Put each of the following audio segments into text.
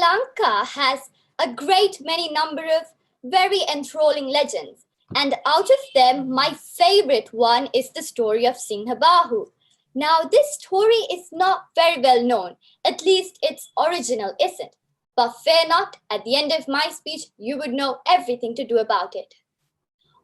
Lanka has a great many number of very enthralling legends. And out of them, my favorite one is the story of Singhabahu. Now, this story is not very well known, at least its original isn't. But fear not, at the end of my speech, you would know everything to do about it.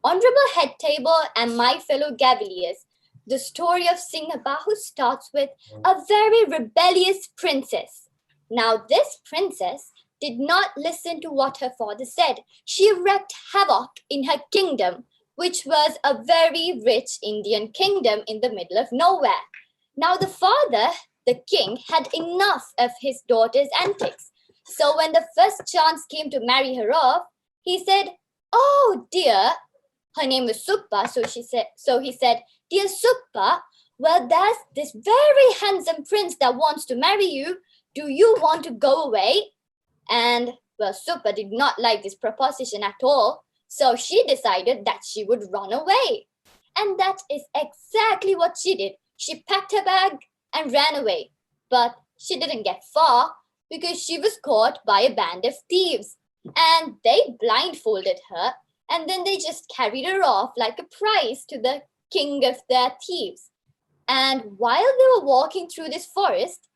Honorable Head Table and my fellow Gaviliers, the story of Singhabahu starts with a very rebellious princess. Now, this princess did not listen to what her father said. She wreaked havoc in her kingdom, which was a very rich Indian kingdom in the middle of nowhere. Now, the father, the king, had enough of his daughter's antics. So, when the first chance came to marry her off, he said, "Oh dear," her name was Suppa, so he said, "Dear Suppa, well, there's this very handsome prince that wants to marry you. Do you want to go away?" And, well, Suppa did not like this proposition at all, so she decided that she would run away. And that is exactly what she did. She packed her bag and ran away. But she didn't get far because she was caught by a band of thieves. And they blindfolded her, and then they just carried her off like a prize to the king of their thieves. And while they were walking through this forest,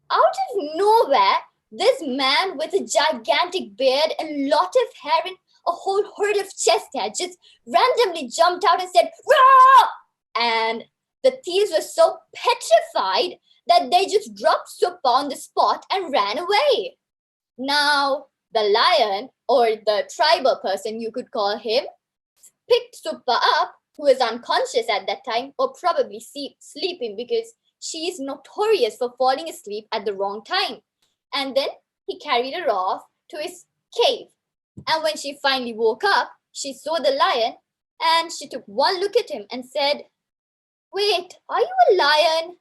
out of nowhere, this man with a gigantic beard, a lot of hair, and a whole herd of chest hair just randomly jumped out and said, "Rah!" And the thieves were so petrified that they just dropped Suppa on the spot and ran away. Now, the lion, or the tribal person you could call him, picked Suppa up, who was unconscious at that time, or probably sleeping because she is notorious for falling asleep at the wrong time. And then he carried her off to his cave. And when she finally woke up, she saw the lion and she took one look at him and said, "Wait, are you a lion?"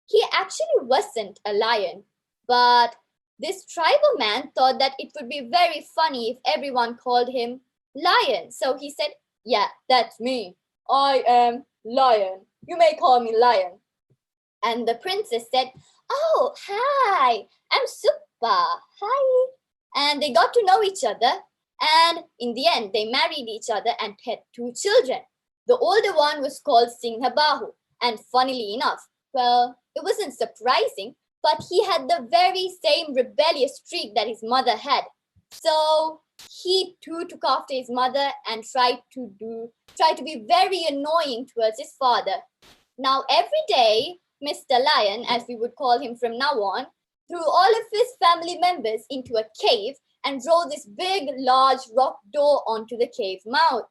He actually wasn't a lion, but this tribal man thought that it would be very funny if everyone called him Lion. So he said, "Yeah, that's me. I am Lion. You may call me Lion." And the princess said, "Oh, hi, I'm Suppa. Hi." And they got to know each other. And in the end, they married each other and had two children. The older one was called Singhabahu. And funnily enough, well, it wasn't surprising, but he had the very same rebellious streak that his mother had. So he too took after his mother and tried to be very annoying towards his father. Now every day, Mr. Lion, as we would call him from now on, threw all of his family members into a cave and rolled this big, large rock door onto the cave mouth,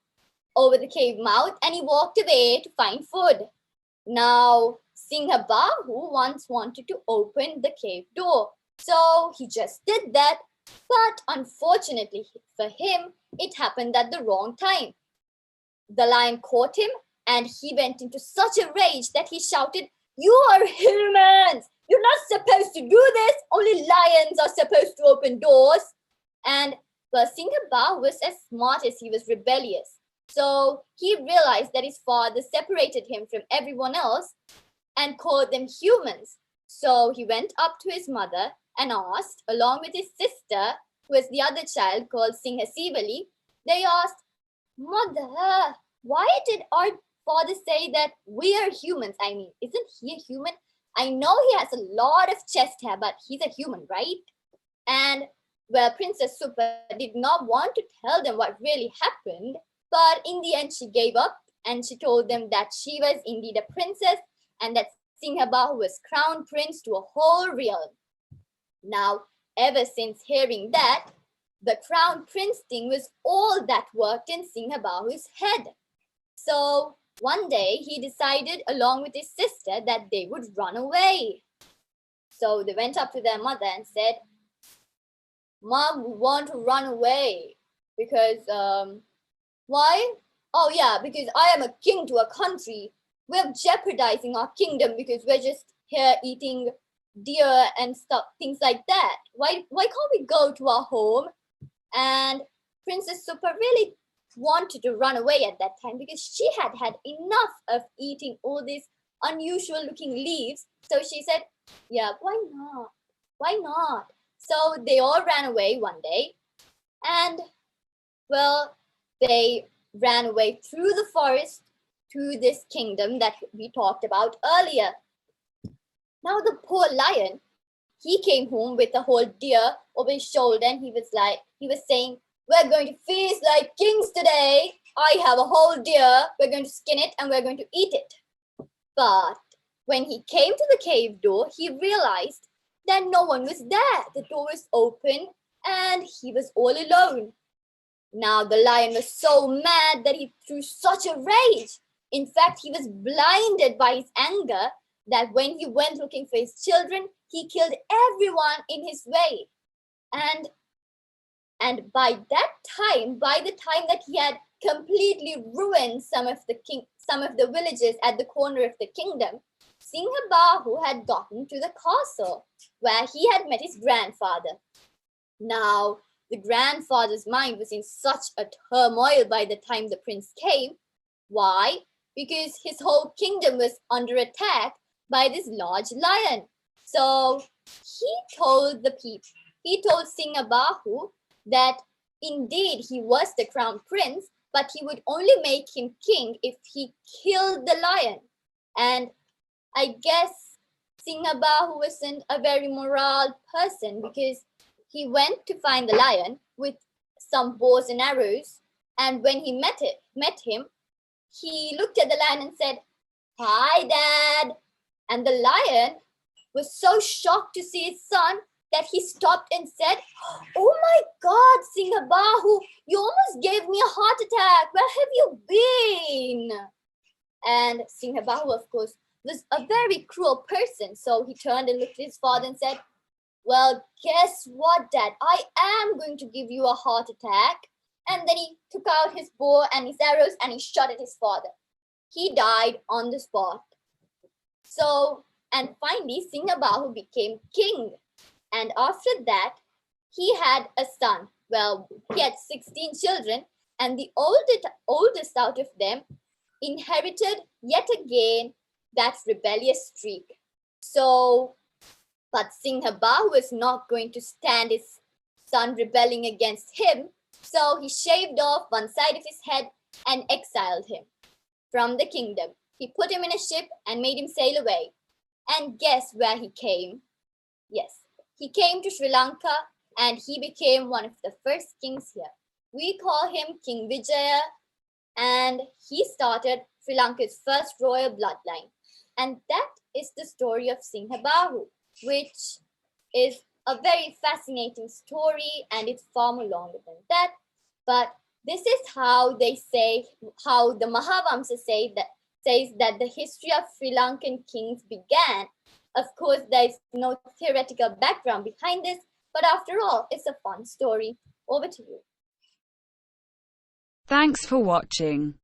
and he walked away to find food. Now, Singhabahu once wanted to open the cave door, so he just did that. But unfortunately for him, it happened at the wrong time. The lion caught him, and he went into such a rage that he shouted, "You are humans! You're not supposed to do this! Only lions are supposed to open doors!" And well, Singhabahu was as smart as he was rebellious. So he realized that his father separated him from everyone else and called them humans. So he went up to his mother and asked, along with his sister, who was the other child called Singhasivali, they asked, "Mother, why did our father say that we are humans? I mean, isn't he a human? I know he has a lot of chest hair, but he's a human, right?" And well, Princess Suppa did not want to tell them what really happened, but in the end she gave up and she told them that she was indeed a princess and that Singhabahu was crown prince to a whole realm. Now, ever since hearing that, the crown prince thing was all that worked in Singhabahu's head. So one day he decided, along with his sister, that they would run away. So they went up to their mother and said, "Mom, we want to run away because, why? Oh yeah, because I am a king to a country. We're jeopardizing our kingdom because we're just here eating deer and stuff, things like that. Why can't we go to our home?" And Princess Suppa really wanted to run away at that time because she had had enough of eating all these unusual looking leaves. So she said, "Yeah, why not? Why not?" So they all ran away one day, and well, they ran away through the forest to this kingdom that we talked about earlier. Now the poor lion, he came home with a whole deer over his shoulder, and he was saying, "We're going to feast like kings today. I have a whole deer. We're going to skin it and we're going to eat it." But when he came to the cave door, he realized that no one was there. The door was open and he was all alone. Now the lion was so mad that he threw such a rage. In fact, he was blinded by his anger that when he went looking for his children, he killed everyone in his way. And by the time that he had completely ruined some of the villages at the corner of the kingdom, Singhabahu had gotten to the castle where he had met his grandfather. Now, the grandfather's mind was in such a turmoil by the time the prince came. Why? Because his whole kingdom was under attack by this large lion. So he told Singhabahu that indeed he was the crown prince, but he would only make him king if he killed the lion. And I guess Singhabahu wasn't a very moral person, because he went to find the lion with some bows and arrows, and when he met him, he looked at the lion and said, "Hi, Dad." And the lion was so shocked to see his son that he stopped and said, "Oh my God, Singhabahu, you almost gave me a heart attack. Where have you been?" And Singhabahu, of course, was a very cruel person. So he turned and looked at his father and said, "Well, guess what, Dad? I am going to give you a heart attack." And then he took out his bow and his arrows and he shot at his father. He died on the spot. So, and finally, Singhabahu became king. And after that, he had a son. Well, he had 16 children, and the oldest out of them inherited yet again that rebellious streak. So, but Singhabahu was not going to stand his son rebelling against him, so he shaved off one side of his head and exiled him from the kingdom. He put him in a ship and made him sail away. And guess where he came? Yes, he came to Sri Lanka, and he became one of the first kings here. We call him King Vijaya, and he started Sri Lanka's first royal bloodline. And that is the story of Singhabahu, which is a very fascinating story, and it's far more longer than that. But this is how they say, how the Mahavamsa says that the history of Sri Lankan kings began. Of course, there is no theoretical background behind this, but after all, it's a fun story. Over to you. Thanks for watching.